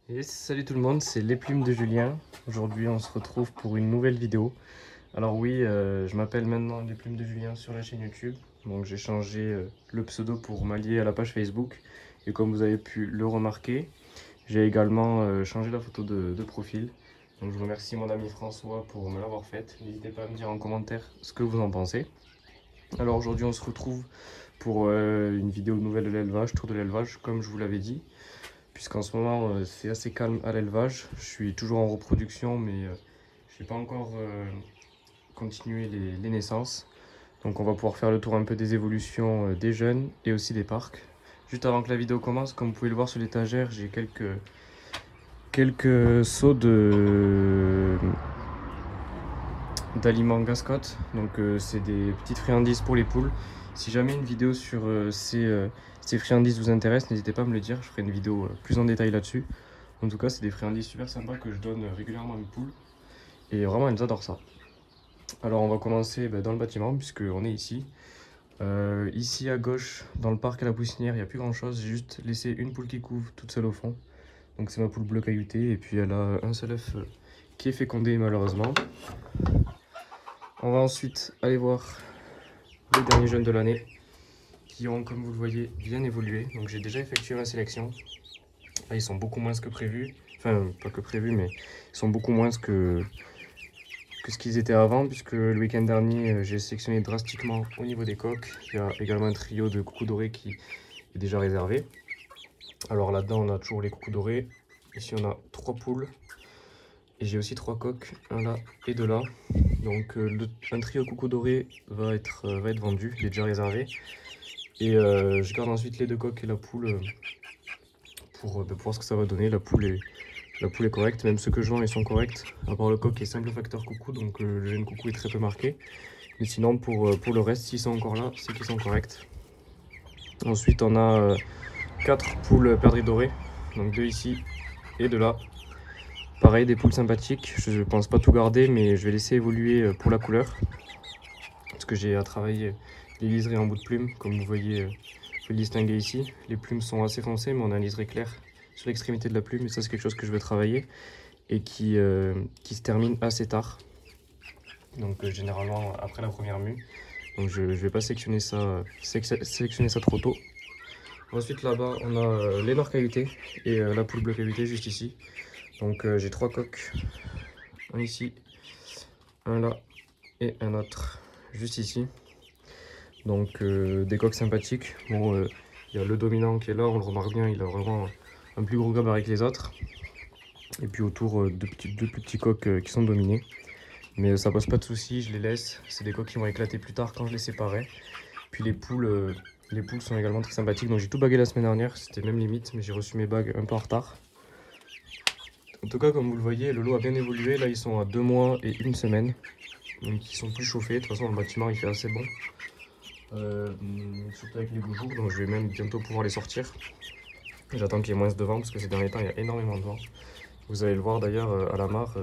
Et salut tout le monde, c'est les plumes de Julien. Aujourd'hui on se retrouve pour une nouvelle vidéo. Alors oui, je m'appelle maintenant les plumes de Julien sur la chaîne YouTube. Donc j'ai changé le pseudo pour m'allier à la page Facebook. Et comme vous avez pu le remarquer, j'ai également changé la photo de profil. Donc je remercie mon ami François pour me l'avoir faite. N'hésitez pas à me dire en commentaire ce que vous en pensez. Alors aujourd'hui on se retrouve pour une vidéo nouvelle de l'élevage, tour de l'élevage comme je vous l'avais dit. Puisqu'en ce moment c'est assez calme à l'élevage. Je suis toujours en reproduction mais je n'ai pas encore continué les naissances. Donc on va pouvoir faire le tour un peu des évolutions des jeunes et aussi des parcs. Juste avant que la vidéo commence, comme vous pouvez le voir sur l'étagère, j'ai quelques seaux d'aliments Gascotte. Donc c'est des petites friandises pour les poules. Si jamais une vidéo sur ces friandises vous intéresse, n'hésitez pas à me le dire. Je ferai une vidéo plus en détail là-dessus. En tout cas, c'est des friandises super sympas que je donne régulièrement à mes poules. Et vraiment, elles adorent ça. Alors, on va commencer dans le bâtiment, puisqu'on est ici. Ici, à gauche, dans le parc à la poussinière, il n'y a plus grand-chose. J'ai juste laissé une poule qui couve toute seule au fond. Donc, c'est ma poule bleue cailloutée. Et puis, elle a un seul œuf qui est fécondé, malheureusement. On va ensuite aller voir les derniers jeunes de l'année, qui ont, comme vous le voyez, bien évolué. Donc, j'ai déjà effectué ma sélection. Là, ils sont beaucoup moins que prévu. Enfin, pas que prévu, mais ils sont beaucoup moins que ce qu'ils étaient avant, puisque le week-end dernier, j'ai sélectionné drastiquement au niveau des coques. Il y a également un trio de coucous dorés qui est déjà réservé. Alors là-dedans, on a toujours les coucous dorés. Ici, on a 3 poules. Et j'ai aussi 3 coques, un là et 2 là. Donc un trio coucous dorés va être vendu, il est déjà réservé. Et je garde ensuite les 2 coques et la poule pour voir ce que ça va donner. La poule est correcte, même ceux que je vends ils sont corrects, à part le coq qui est simple facteur coucou, donc le gène coucou est très peu marqué. Mais sinon pour le reste, s'ils sont encore là, c'est qu'ils sont corrects. Ensuite on a 4 poules perdrix dorées, donc 2 ici et 2 là. Pareil, des poules sympathiques, je pense pas tout garder, mais je vais laisser évoluer pour la couleur. Parce que j'ai à travailler les liserés en bout de plume, comme vous voyez, je vais le distinguer ici. Les plumes sont assez foncées, mais on a un liseré clair sur l'extrémité de la plume, et ça c'est quelque chose que je veux travailler. Et qui se termine assez tard. Donc généralement après la première mue. Donc je vais pas sélectionner ça trop tôt. Ensuite là-bas on a les noirs cailloutés et la poule bleue cailloutée juste ici. Donc j'ai 3 coques. Un ici, un là et un autre juste ici. Donc des coques sympathiques. Bon, il y a le dominant qui est là, on le remarque bien, il a vraiment un plus gros gabarit que les autres. Et puis autour deux plus petits coques qui sont dominés. Mais ça pose pas de soucis, je les laisse. C'est des coques qui vont éclater plus tard quand je les séparerai. Puis les poules sont également très sympathiques. Donc j'ai tout bagué la semaine dernière, c'était même limite, mais j'ai reçu mes bagues un peu en retard. En tout cas, comme vous le voyez, le lot a bien évolué. Là, ils sont à 2 mois et 1 semaine. Donc ils sont plus chauffés. De toute façon, le bâtiment, il fait assez bon. Surtout avec les beaux jours, donc je vais même bientôt pouvoir les sortir. J'attends qu'il y ait moins de vent, parce que ces derniers temps, il y a énormément de vent. Vous allez le voir d'ailleurs à la mare.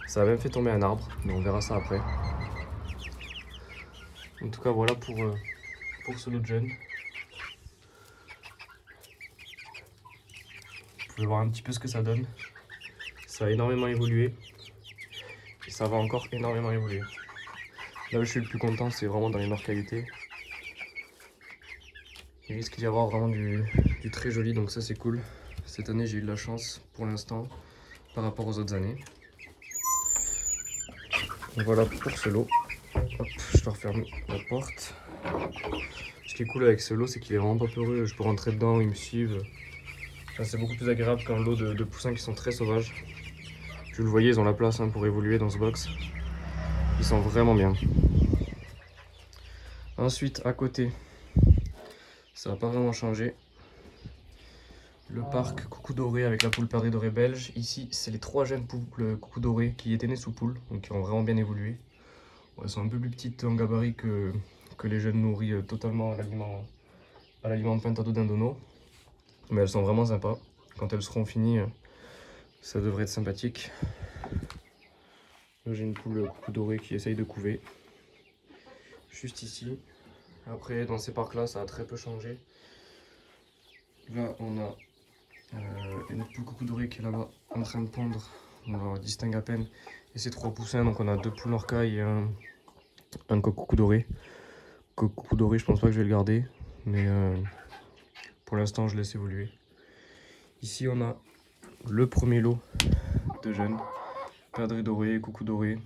Ça a même fait tomber un arbre, mais on verra ça après. En tout cas, voilà pour ce lot de jeunes. Vous pouvez voir un petit peu ce que ça donne. Ça a énormément évolué. Et ça va encore énormément évoluer. Là où je suis le plus content, c'est vraiment dans les noirs cailloutés. Il risque d'y avoir vraiment du très joli, donc ça c'est cool. Cette année, j'ai eu de la chance pour l'instant par rapport aux autres années. Donc voilà pour ce lot. Hop, je dois refermer la porte. Ce qui est cool avec ce lot, c'est qu'il est vraiment pas peureux. Je peux rentrer dedans, ils me suivent. Enfin, c'est beaucoup plus agréable qu'un lot de poussins qui sont très sauvages. Vous le voyez, ils ont la place pour évoluer dans ce box. Ils sont vraiment bien. Ensuite, à côté, ça n'a pas vraiment changé. Le parc coucou doré avec la poule perdrix dorée belge. Ici, c'est les 3 jeunes poules coucou dorées qui étaient nées sous poule, donc qui ont vraiment bien évolué. Bon, elles sont un peu plus petites en gabarit que les jeunes nourris totalement à l'aliment de Pintado d'Indono. Mais elles sont vraiment sympas. Quand elles seront finies, ça devrait être sympathique. Là, j'ai une poule coucou dorée qui essaye de couver. Juste ici. Après, dans ces parcs-là, ça a très peu changé. Là, on a Une poule coucou dorée qui est là-bas en train de pondre. On la distingue à peine. Et c'est 3 poussins, donc on a 2 poules orcailles et un coq coucou doré. Coq coucou doré, je pense pas que je vais le garder, mais pour l'instant je laisse évoluer. Ici on a le premier lot de jeunes. Perdrix doré, coucou doré.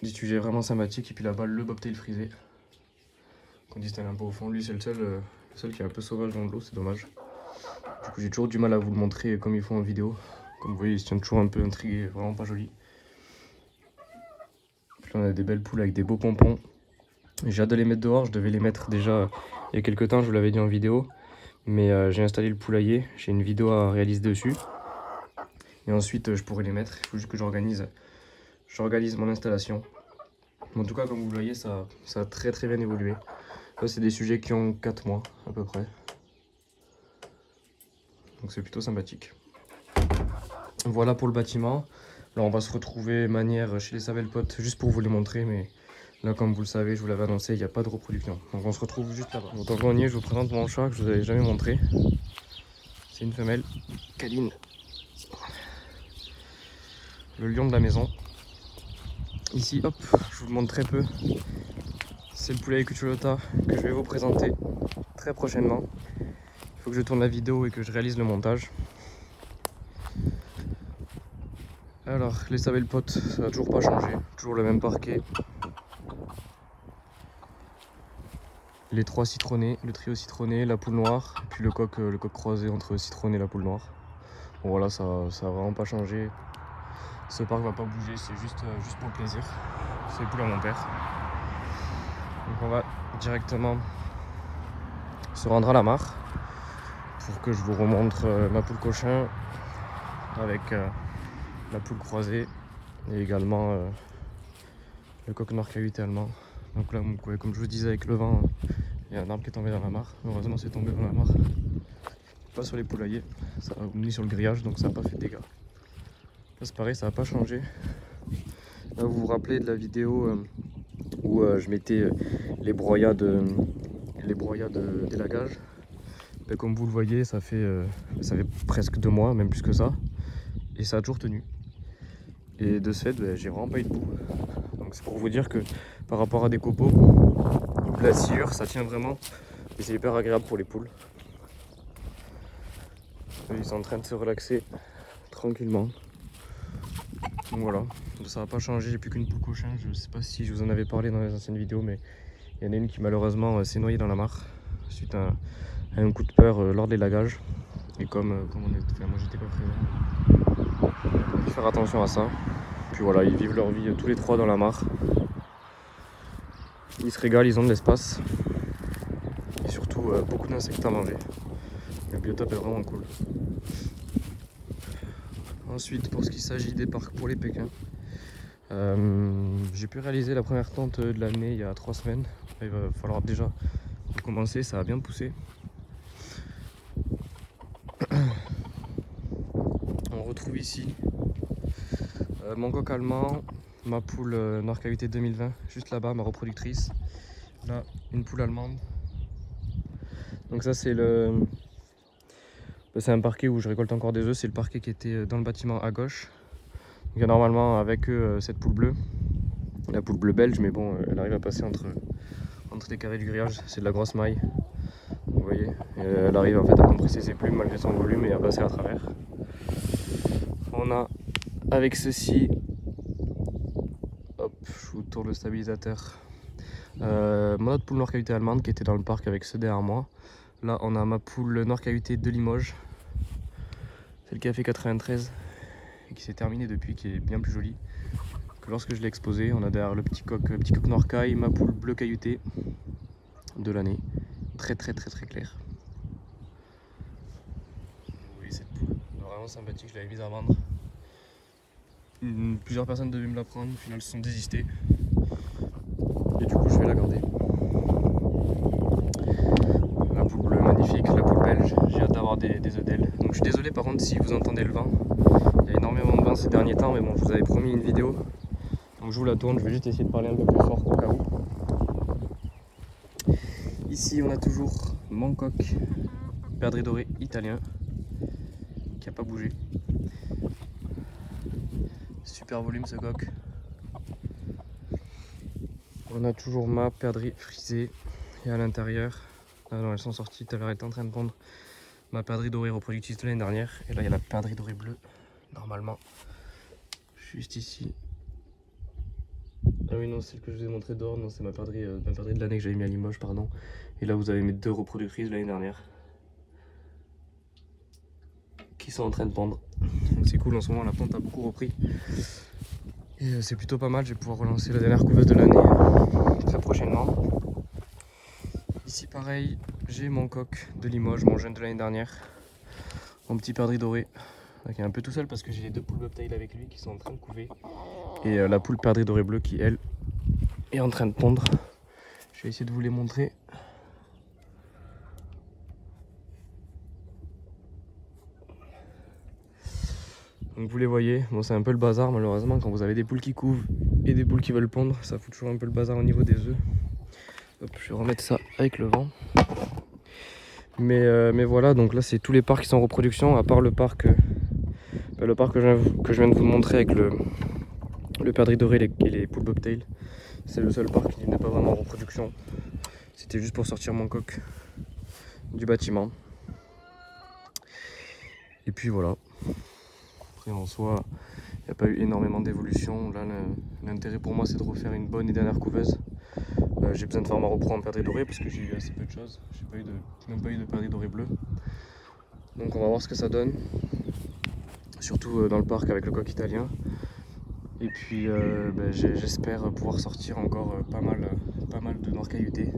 Des sujets vraiment sympathiques. Et puis là-bas le bobtail frisé. Qu'on distingue un peu au fond. Lui c'est le seul qui est un peu sauvage dans l'eau, c'est dommage. Du coup j'ai toujours du mal à vous le montrer comme il faut en vidéo. Comme vous voyez il se tient toujours un peu intrigué, vraiment pas joli. Puis là on a des belles poules avec des beaux pompons. J'ai hâte de les mettre dehors, je devais les mettre déjà il y a quelques temps, je vous l'avais dit en vidéo. Mais j'ai installé le poulailler, j'ai une vidéo à réaliser dessus. Et ensuite je pourrai les mettre, il faut juste que j'organise mon installation. Mais en tout cas comme vous le voyez ça a très bien évolué. Là c'est des sujets qui ont 4 mois à peu près. Donc c'est plutôt sympathique. Voilà pour le bâtiment. Là on va se retrouver manière chez les Sabelpotes juste pour vous les montrer. Mais là comme vous le savez, je vous l'avais annoncé, il n'y a pas de reproduction. Donc on se retrouve juste là-bas. Donc tant qu'on y est, je vous présente mon chat que je vous avais jamais montré. C'est une femelle, Kaline. Le lion de la maison. Ici, hop, je vous le montre très peu. C'est le poulet Cucciolata que je vais vous présenter très prochainement. Il faut que je tourne la vidéo et que je réalise le montage. Alors, les Sabelpotes, ça n'a toujours pas changé. Toujours le même parquet. Les 3 citronnés, le trio citronné, la poule noire, et puis le coq croisé entre citronné et la poule noire. Bon voilà, ça a vraiment pas changé. Ce parc va pas bouger, c'est juste pour le plaisir. C'est les poules à mon père. Donc on va directement se rendre à la mare pour que je vous remontre ma poule cochin avec la poule croisée et également le coq noir cahuté allemand. Donc là, comme je vous disais, avec le vent, il y a un arbre qui est tombé dans la mare. Heureusement, c'est tombé dans la mare. Pas sur les poulaillers, ça a mis sur le grillage, donc ça n'a pas fait de dégâts. Là, c'est pareil, ça n'a pas changé. Là, vous vous rappelez de la vidéo où je mettais les broyades d'élagage. Comme vous le voyez, ça fait presque 2 mois, même plus que ça. Et ça a toujours tenu. Et de ce fait, j'ai vraiment pas eu de boue. Donc c'est pour vous dire que par rapport à des copeaux, la sciure, ça tient vraiment. Et c'est hyper agréable pour les poules. Ils sont en train de se relaxer tranquillement. Donc voilà, ça n'a pas changé, j'ai plus qu'une poule cochin. Je ne sais pas si je vous en avais parlé dans les anciennes vidéos, mais il y en a une qui malheureusement s'est noyée dans la mare suite à un coup de peur lors de l'élagage. Et comme moi j'étais pas présent, il faut faire attention à ça. Puis voilà, ils vivent leur vie tous les 3 dans la mare. Ils se régalent, ils ont de l'espace. Et surtout beaucoup d'insectes à manger. Le biotope est vraiment cool. Ensuite, pour ce qui s'agit des parcs pour les Pékins, j'ai pu réaliser la première tente de l'année il y a 3 semaines. Il va falloir déjà commencer, ça a bien poussé. On retrouve ici mon coq allemand, ma poule noir cahuté 2020, juste là-bas, ma reproductrice. Là, une poule allemande. Donc ça c'est c'est un parquet où je récolte encore des œufs, c'est le parquet qui était dans le bâtiment à gauche. Donc il y a normalement avec eux cette poule bleue, la poule bleue belge, mais bon, elle arrive à passer entre les carrés du grillage, c'est de la grosse maille. Vous voyez, elle arrive en fait à compresser ses plumes malgré son volume et à passer à travers. On a avec ceci, hop, je vous tourne le stabilisateur, mon autre poule noir cahuté allemande qui était dans le parc avec ceux derrière moi. Là on a ma poule noir cahuté de Limoges, celle qui a fait 93 et qui s'est terminée depuis, qui est bien plus jolie que lorsque je l'ai exposée. On a derrière le petit coq noir caille, ma poule bleu cahuté de l'année, très claire. Oui, cette poule vraiment sympathique, je l'avais mise à vendre. Plusieurs personnes devaient me la prendre, au final se sont désistées. Et du coup je vais la garder. La poule bleue magnifique, la poule belge, j'ai hâte d'avoir des œufs d'elle. Donc je suis désolé par contre si vous entendez le vent. Il y a énormément de vent ces derniers temps, mais bon, je vous avais promis une vidéo. Donc je vous la tourne, je vais juste essayer de parler un peu plus fort au cas où. Ici on a toujours mon coq perdrix doré italien qui a pas bougé. Super volume ce coq. On a toujours ma perdrix frisée et à l'intérieur, ah non, elles sont sorties, tout à l'heure elle est en train de pondre, ma perdrix dorée reproductrice de l'année dernière. Et là il y a la perdrix dorée bleue normalement juste ici. Ah oui non, celle que je vous ai montré dehors, non c'est ma perdrix de l'année que j'avais mis à Limoges, pardon. Et là vous avez mes 2 reproductrices de l'année dernière qui sont en train de pondre. Donc c'est cool, en ce moment la ponte a beaucoup repris. Et c'est plutôt pas mal, je vais pouvoir relancer la dernière couveuse de l'année très prochainement. Ici pareil, j'ai mon coq de Limoges, mon jeune de l'année dernière, mon petit perdrix doré. Donc, il est un peu tout seul parce que j'ai les 2 poules bobtail avec lui qui sont en train de couver. Et la poule perdrix doré bleu qui elle est en train de pondre. Je vais essayer de vous les montrer. Donc vous les voyez, bon c'est un peu le bazar malheureusement quand vous avez des poules qui couvent et des poules qui veulent pondre, ça fout toujours un peu le bazar au niveau des œufs. Hop, je vais remettre ça avec le vent. Mais voilà, donc là c'est tous les parcs qui sont en reproduction, à part le parc que je viens de vous montrer avec le perdrix doré et les poules bobtail. C'est le seul parc qui n'est pas vraiment en reproduction. C'était juste pour sortir mon coq du bâtiment. Et puis voilà. Après en soi, il n'y a pas eu énormément d'évolution. Là l'intérêt pour moi c'est de refaire une bonne et dernière couveuse. J'ai besoin de faire ma repro en perdrix doré parce que j'ai eu assez peu de choses. J'ai même pas eu de perdrix doré bleu. Donc on va voir ce que ça donne. Surtout dans le parc avec le coq italien. Et puis j'espère pouvoir sortir encore pas mal de noirs cailloutés.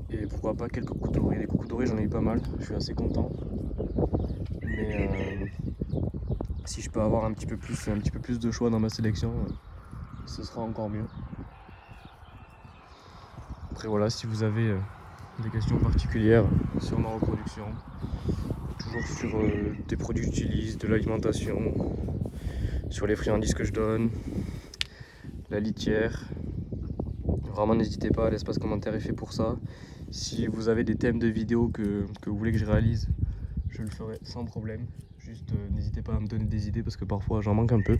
Et pourquoi pas quelques coucous dorés. Les coucous dorés j'en ai eu pas mal, je suis assez content. Mais si je peux avoir un petit peu plus de choix dans ma sélection, ce sera encore mieux. Après voilà, si vous avez des questions particulières sur ma reproduction, toujours sur des produits que j'utilise, de l'alimentation, sur les friandises que je donne, la litière, vraiment n'hésitez pas, l'espace commentaire est fait pour ça. Si vous avez des thèmes de vidéos que vous voulez que je réalise, je le ferai sans problème. Juste n'hésitez pas à me donner des idées parce que parfois j'en manque un peu.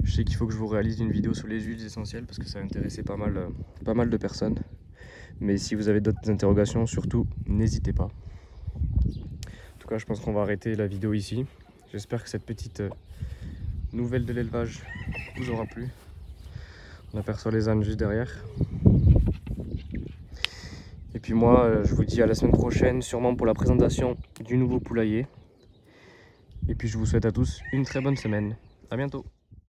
Je sais qu'il faut que je vous réalise une vidéo sur les huiles essentielles parce que ça a intéressé pas mal de personnes. Mais si vous avez d'autres interrogations, surtout n'hésitez pas. En tout cas, je pense qu'on va arrêter la vidéo ici. J'espère que cette petite nouvelle de l'élevage vous aura plu. On aperçoit les ânes juste derrière. Et puis moi, je vous dis à la semaine prochaine, sûrement pour la présentation du nouveau poulailler. Et puis je vous souhaite à tous une très bonne semaine. À bientôt.